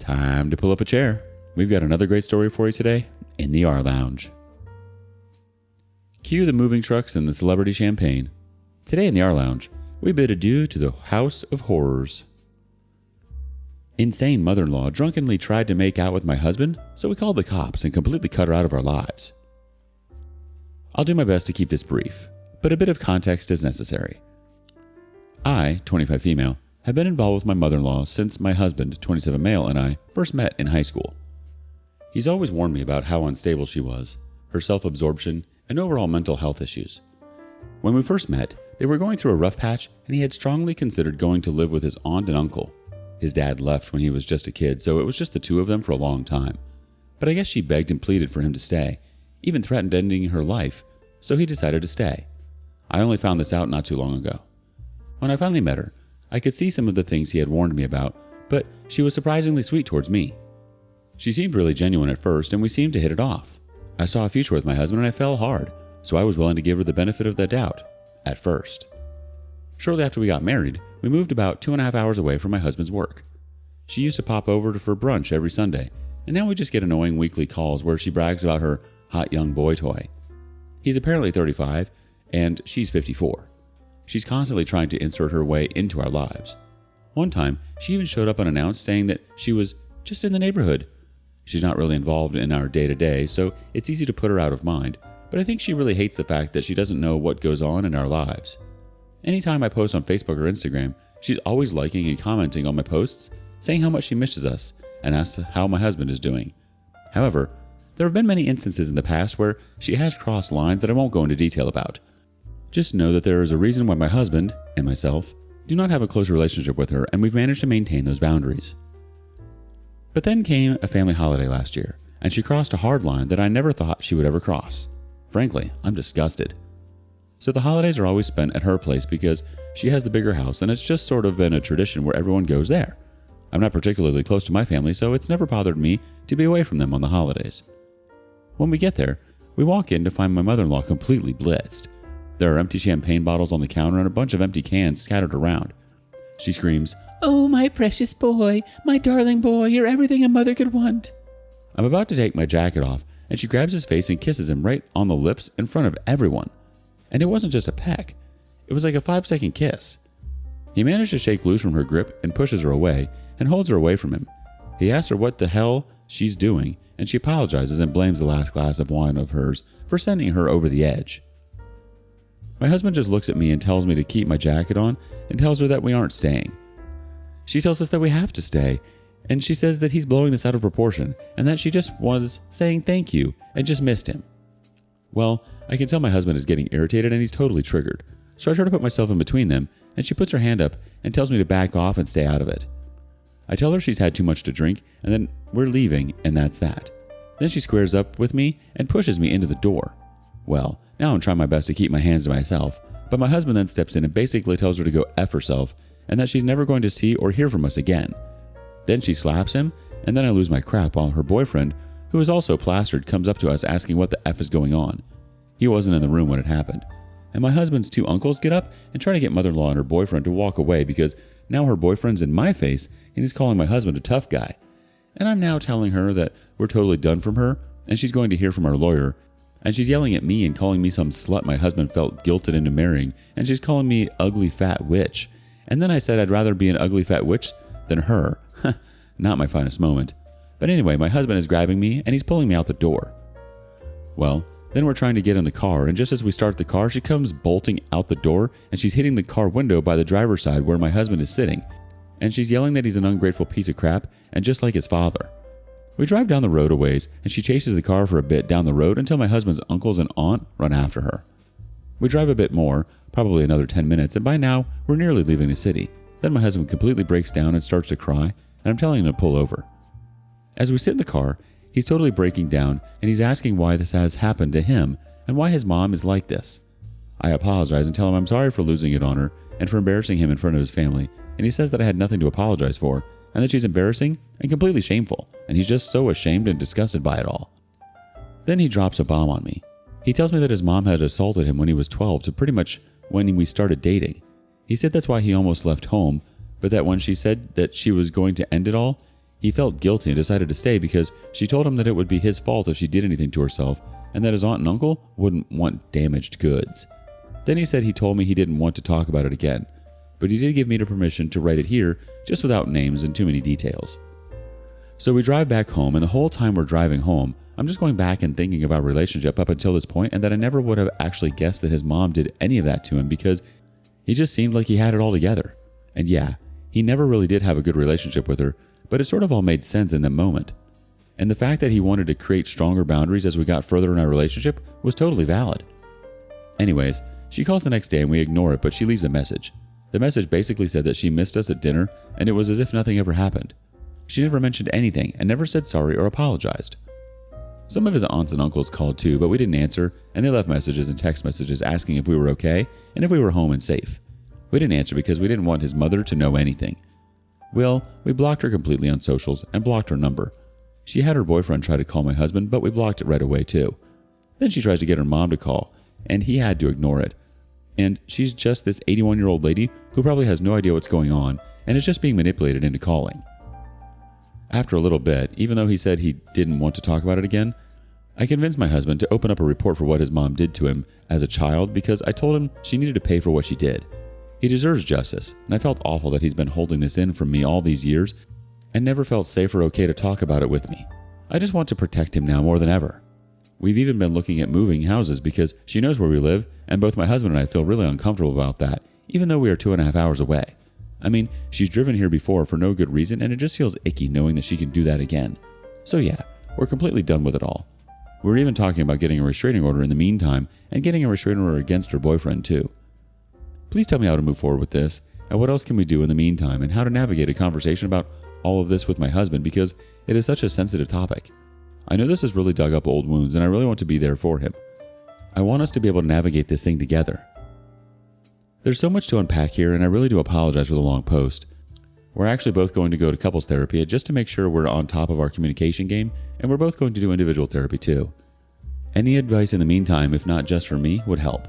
Time to pull up a chair. We've got another great story for you today in the rLounge. Cue the moving trucks and the celebrity champagne. Today in the rLounge, we bid adieu to the House of Horrors. Insane mother-in-law drunkenly tried to make out with my husband, so we called the cops and completely cut her out of our lives. I'll do my best to keep this brief, but a bit of context is necessary. I, 25 female, have been involved with my mother-in-law since my husband, 27 male, and I first met in high school. He's always warned me about how unstable she was, her self-absorption, and overall mental health issues. When we first met, they were going through a rough patch, and he had strongly considered going to live with his aunt and uncle. His dad left when he was just a kid, so it was just the two of them for a long time. But I guess she begged and pleaded for him to stay, even threatened ending her life, so he decided to stay. I only found this out not too long ago. When I finally met her, I could see some of the things he had warned me about, but she was surprisingly sweet towards me. She seemed really genuine at first, and we seemed to hit it off. I saw a future with my husband and I fell hard, so I was willing to give her the benefit of the doubt, at first. Shortly after we got married, we moved about 2.5 hours away from my husband's work. She used to pop over for brunch every Sunday, and now we just get annoying weekly calls where she brags about her hot young boy toy. He's apparently 35, and she's 54. She's constantly trying to insert her way into our lives. One time, she even showed up unannounced saying that she was just in the neighborhood. She's not really involved in our day-to-day, so it's easy to put her out of mind, but I think she really hates the fact that she doesn't know what goes on in our lives. Anytime I post on Facebook or Instagram, she's always liking and commenting on my posts, saying how much she misses us, and asks how my husband is doing. However, there have been many instances in the past where she has crossed lines that I won't go into detail about. Just know that there is a reason why my husband, and myself, do not have a close relationship with her, and we've managed to maintain those boundaries. But then came a family holiday last year, and she crossed a hard line that I never thought she would ever cross. Frankly, I'm disgusted. So the holidays are always spent at her place because she has the bigger house, and it's just sort of been a tradition where everyone goes there. I'm not particularly close to my family, so it's never bothered me to be away from them on the holidays. When we get there, we walk in to find my mother-in-law completely blitzed. There are empty champagne bottles on the counter and a bunch of empty cans scattered around. She screams, "Oh, my precious boy, my darling boy, you're everything a mother could want." I'm about to take my jacket off, and she grabs his face and kisses him right on the lips in front of everyone. And it wasn't just a peck. It was like a 5-second kiss. He managed to shake loose from her grip and pushes her away and holds her away from him. He asks her what the hell she's doing, and she apologizes and blames the last glass of wine of hers for sending her over the edge. My husband just looks at me and tells me to keep my jacket on and tells her that we aren't staying. She tells us that we have to stay, and she says that he's blowing this out of proportion and that she just was saying thank you and just missed him. Well, I can tell my husband is getting irritated and he's totally triggered, so I try to put myself in between them, and she puts her hand up and tells me to back off and stay out of it. I tell her she's had too much to drink and then we're leaving, and that's that. Then she squares up with me and pushes me into the door. Well, now I'm trying my best to keep my hands to myself, but my husband then steps in and basically tells her to go F herself and that she's never going to see or hear from us again. Then she slaps him, and then I lose my crap while her boyfriend, who is also plastered, comes up to us asking what the F is going on. He wasn't in the room when it happened. And my husband's 2 uncles get up and try to get mother-in-law and her boyfriend to walk away because now her boyfriend's in my face and he's calling my husband a tough guy. And I'm now telling her that we're totally done from her and she's going to hear from our lawyer. And she's yelling at me and calling me some slut my husband felt guilted into marrying, and she's calling me ugly fat witch. And then I said I'd rather be an ugly fat witch than her. Not my finest moment. But anyway, my husband is grabbing me and he's pulling me out the door. Well, then we're trying to get in the car, and just as we start the car, she comes bolting out the door and she's hitting the car window by the driver's side where my husband is sitting. And she's yelling that he's an ungrateful piece of crap and just like his father. We drive down the road a ways, and she chases the car for a bit down the road until my husband's uncles and aunt run after her. We drive a bit more, probably another 10 minutes, and by now, we're nearly leaving the city. Then my husband completely breaks down and starts to cry, and I'm telling him to pull over. As we sit in the car, he's totally breaking down, and he's asking why this has happened to him, and why his mom is like this. I apologize and tell him I'm sorry for losing it on her, and for embarrassing him in front of his family, and he says that I had nothing to apologize for, and that she's embarrassing and completely shameful, and he's just so ashamed and disgusted by it all. Then he drops a bomb on me. He tells me that his mom had assaulted him when he was 12 to pretty much when we started dating. He said that's why he almost left home, but that when she said that she was going to end it all, He felt guilty and decided to stay because she told him that it would be his fault if she did anything to herself and that his aunt and uncle wouldn't want damaged goods. Then he said he told me he didn't want to talk about it again, but he did give me the permission to write it here just without names and too many details. So we drive back home, and the whole time we're driving home, I'm just going back and thinking about our relationship up until this point, and that I never would have actually guessed that his mom did any of that to him because he just seemed like he had it all together. And yeah, he never really did have a good relationship with her, but it sort of all made sense in that moment. And the fact that he wanted to create stronger boundaries as we got further in our relationship was totally valid. Anyways, she calls the next day and we ignore it, but she leaves a message. The message basically said that she missed us at dinner and it was as if nothing ever happened. She never mentioned anything and never said sorry or apologized. Some of his aunts and uncles called too, but we didn't answer, and they left messages and text messages asking if we were okay and if we were home and safe. We didn't answer because we didn't want his mother to know anything. Well, we blocked her completely on socials and blocked her number. She had her boyfriend try to call my husband, but we blocked it right away too. Then she tries to get her mom to call, and he had to ignore it. And she's just this 81-year-old lady who probably has no idea what's going on and is just being manipulated into calling. After a little bit, even though he said he didn't want to talk about it again, I convinced my husband to open up a report for what his mom did to him as a child because I told him she needed to pay for what she did. He deserves justice, and I felt awful that he's been holding this in from me all these years and never felt safe or okay to talk about it with me. I just want to protect him now more than ever. We've even been looking at moving houses because she knows where we live, and both my husband and I feel really uncomfortable about that, even though we are 2.5 hours away. I mean, she's driven here before for no good reason, and it just feels icky knowing that she can do that again. So yeah, we're completely done with it all. We're even talking about getting a restraining order in the meantime, and getting a restraining order against her boyfriend too. Please tell me how to move forward with this, and what else can we do in the meantime, and how to navigate a conversation about all of this with my husband because it is such a sensitive topic. I know this has really dug up old wounds, and I really want to be there for him. I want us to be able to navigate this thing together. There's so much to unpack here, and I really do apologize for the long post. We're actually both going to go to couples therapy just to make sure we're on top of our communication game, and we're both going to do individual therapy too. Any advice in the meantime, if not just for me, would help.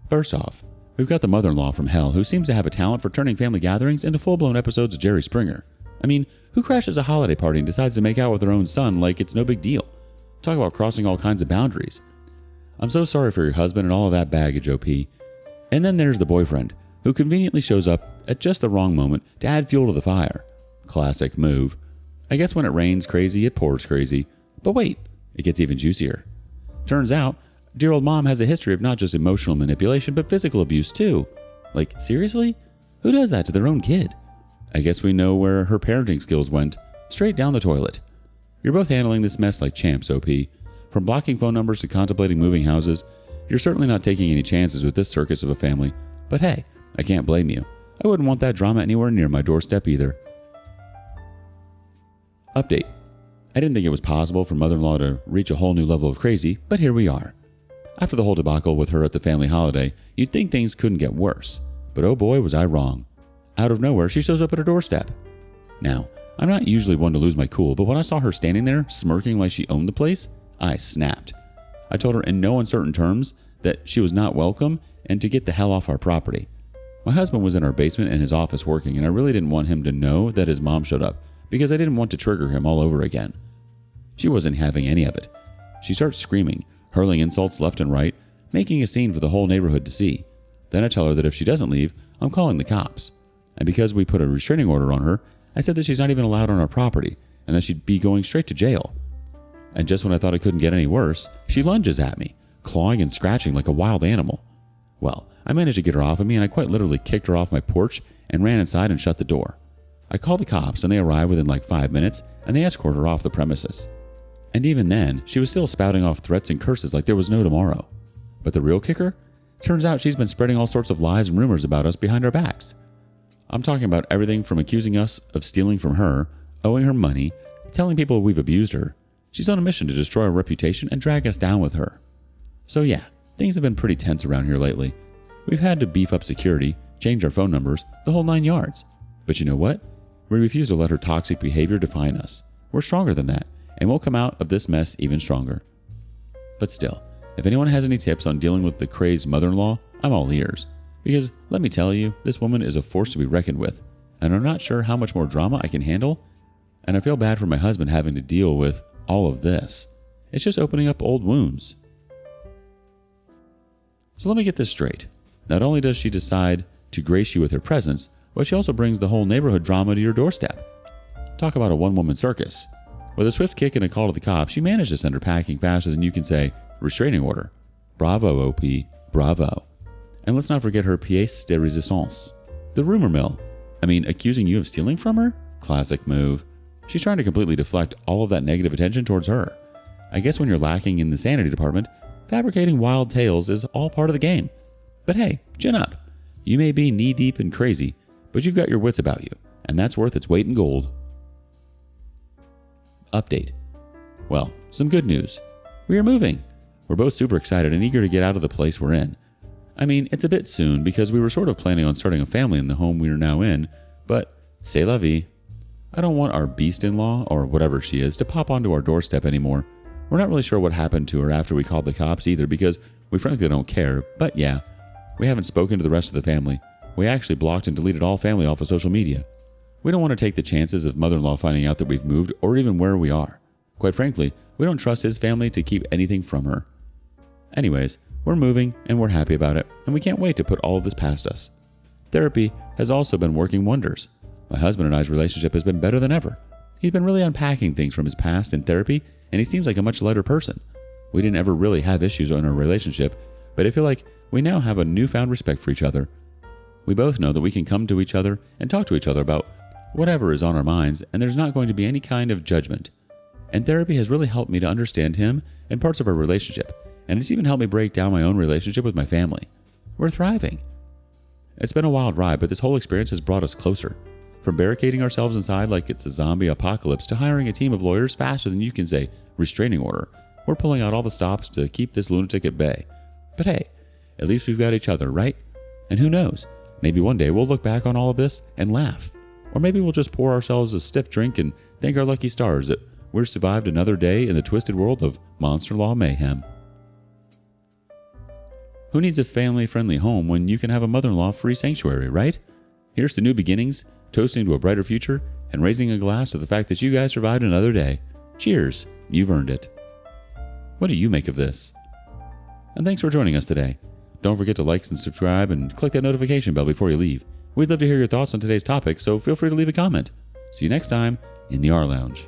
First off, we've got the mother-in-law from hell who seems to have a talent for turning family gatherings into full-blown episodes of Jerry Springer. I mean, who crashes a holiday party and decides to make out with their own son like it's no big deal? Talk about crossing all kinds of boundaries. I'm so sorry for your husband and all of that baggage, OP. And then there's the boyfriend, who conveniently shows up at just the wrong moment to add fuel to the fire. Classic move. I guess when it rains crazy, it pours crazy. But wait, it gets even juicier. Turns out, dear old mom has a history of not just emotional manipulation, but physical abuse too. Like, seriously? Who does that to their own kid? I guess we know where her parenting skills went. Straight down the toilet. You're both handling this mess like champs, OP. From blocking phone numbers to contemplating moving houses, you're certainly not taking any chances with this circus of a family. But hey, I can't blame you. I wouldn't want that drama anywhere near my doorstep either. Update. I didn't think it was possible for mother-in-law to reach a whole new level of crazy, but here we are. After the whole debacle with her at the family holiday, you'd think things couldn't get worse. But oh boy, was I wrong. Out of nowhere, she shows up at her doorstep. Now, I'm not usually one to lose my cool, but when I saw her standing there, smirking like she owned the place, I snapped. I told her in no uncertain terms that she was not welcome and to get the hell off our property. My husband was in our basement in his office working, and I really didn't want him to know that his mom showed up because I didn't want to trigger him all over again. She wasn't having any of it. She starts screaming, hurling insults left and right, making a scene for the whole neighborhood to see. Then I tell her that if she doesn't leave, I'm calling the cops. And because we put a restraining order on her, I said that she's not even allowed on our property and that she'd be going straight to jail. And just when I thought it couldn't get any worse, she lunges at me, clawing and scratching like a wild animal. Well, I managed to get her off of me, and I quite literally kicked her off my porch and ran inside and shut the door. I called the cops, and they arrived within like 5 minutes, and they escorted her off the premises. And even then, she was still spouting off threats and curses like there was no tomorrow. But the real kicker? Turns out she's been spreading all sorts of lies and rumors about us behind our backs. I'm talking about everything from accusing us of stealing from her, owing her money, telling people we've abused her. She's on a mission to destroy our reputation and drag us down with her. So yeah, things have been pretty tense around here lately. We've had to beef up security, change our phone numbers, the whole 9 yards. But you know what? We refuse to let her toxic behavior define us. We're stronger than that, and we'll come out of this mess even stronger. But still, if anyone has any tips on dealing with the crazed mother-in-law, I'm all ears. Because, let me tell you, this woman is a force to be reckoned with. and I'm not sure how much more drama I can handle, and I feel bad for my husband having to deal with all of this. It's just opening up old wounds. So let me get this straight. Not only does she decide to grace you with her presence, but she also brings the whole neighborhood drama to your doorstep. Talk about a one-woman circus. With a swift kick and a call to the cops, she managed to send her packing faster than you can say, restraining order. Bravo, OP, bravo. And let's not forget her pièce de résistance, the rumor mill. Accusing you of stealing from her? Classic move. She's trying to completely deflect all of that negative attention towards her. I guess when you're lacking in the sanity department, fabricating wild tales is all part of the game. But hey, chin up. You may be knee-deep and crazy, but you've got your wits about you, and that's worth its weight in gold. Update. Well, some good news. We are moving. We're both super excited and eager to get out of the place we're in. It's a bit soon because we were sort of planning on starting a family in the home we are now in, but c'est la vie. I don't want our beast-in-law, or whatever she is, to pop onto our doorstep anymore. We're not really sure what happened to her after we called the cops either because we frankly don't care, but yeah, we haven't spoken to the rest of the family. We actually blocked and deleted all family off of social media. We don't want to take the chances of mother-in-law finding out that we've moved or even where we are. Quite frankly, we don't trust his family to keep anything from her. Anyways, we're moving and we're happy about it, and we can't wait to put all of this past us. Therapy has also been working wonders. My husband and I's relationship has been better than ever. He's been really unpacking things from his past in therapy, and he seems like a much lighter person. We didn't ever really have issues in our relationship, but I feel like we now have a newfound respect for each other. We both know that we can come to each other and talk to each other about whatever is on our minds, and there's not going to be any kind of judgment. And therapy has really helped me to understand him and parts of our relationship, and it's even helped me break down my own relationship with my family. We're thriving. It's been a wild ride, but this whole experience has brought us closer. From barricading ourselves inside like it's a zombie apocalypse to hiring a team of lawyers faster than you can say restraining order, we're pulling out all the stops to keep this lunatic at bay. But hey, at least we've got each other, right? And who knows, maybe one day we'll look back on all of this and laugh. Or maybe we'll just pour ourselves a stiff drink and thank our lucky stars that we've survived another day in the twisted world of monster law mayhem. Who needs a family-friendly home when you can have a mother-in-law free sanctuary, right? Here's to new beginnings, toasting to a brighter future, and raising a glass to the fact that you guys survived another day. Cheers, you've earned it. What do you make of this? And thanks for joining us today. Don't forget to like and subscribe and click that notification bell before you leave. We'd love to hear your thoughts on today's topic, so feel free to leave a comment. See you next time in the rLounge.